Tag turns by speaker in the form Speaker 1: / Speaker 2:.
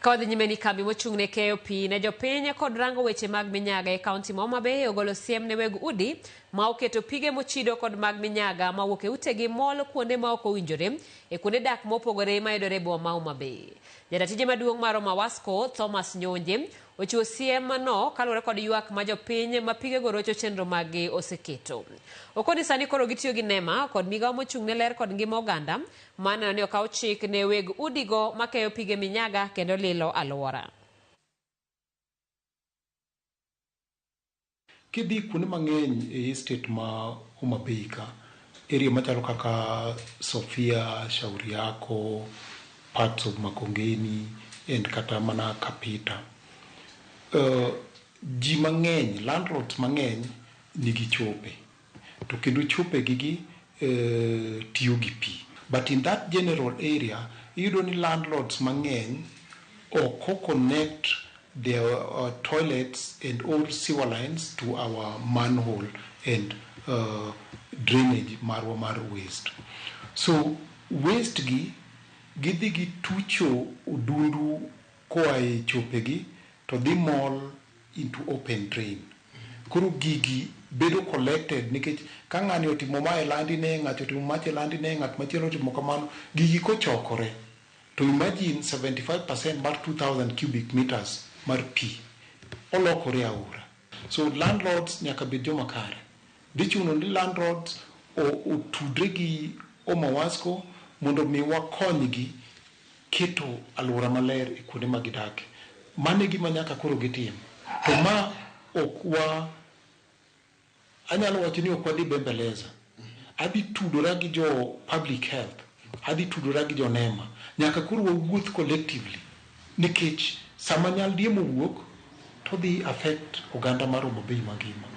Speaker 1: Kawadhi nyime ni kambi mochung'ne keyo pi ne jopiny kod rango weche mag minyaga e kaunti ma Homabay ogolo siem ne weg udi ma oketo pige mochido kod mag minyaga ma wuok e utegi mol kuonde ma ok owinjore e kuonde dak mopogore ma yudore e boma ma Homabay. Jatatije maduong' mar Mawasco Thomas Nyonje ochiwo siem no kaluwore kod ywak ma jopiny ma pigego rocho chenro maggi oseketo. Okoni sani koro gitiyo gi NEMA kod migawo mochung'ne ler kod ngima oganda maneno ni okaw chik ne weg udigo makeyo pige minyaga kendo lilo alwora.
Speaker 2: Kidhi kuonde mang'eny e estate ma Homabay ka, area machalo kaka Sofia, Shauri Yako, parts of Makongeni, and kata mana Kapita. Ji mang'eny, landlords mang'eny nigi chope. To kendo chope gigi tiyo gi pi. But in that general area, iyudo ni landlords mang'eny ok connect their toilets and all sewer lines to our manhole and drainage marwa mar waste. So waste gi gidhi gi tucho odundu koa e chopegi to dhi mol into open drain. Koro gigi bedo collected nikech ka ng'ani otimo ma e landine, ng'ato otimo mach e landine, ng'at machielo otimo kamano, gigi kochokore. To imagine 75% mar 2,000 cubic meters mar pi olokore aora. So landlords nyaka bed joma kare. Dhi chuno ni landlords otudre gi Mawasco mondo mi wakonygi keto alwora maler e kuonde ma gidake. Mano e gima nyaka koro gitim. To ma anyalo wacho ni ok wadhi bembeleza. Adhi tudora gi jo public health, adhi tudora gi jo NEMA. Nyaka koro wawuoth collectively nikech sama nyaldiemo wuok to dhi affect oganda mar Homabay mangima.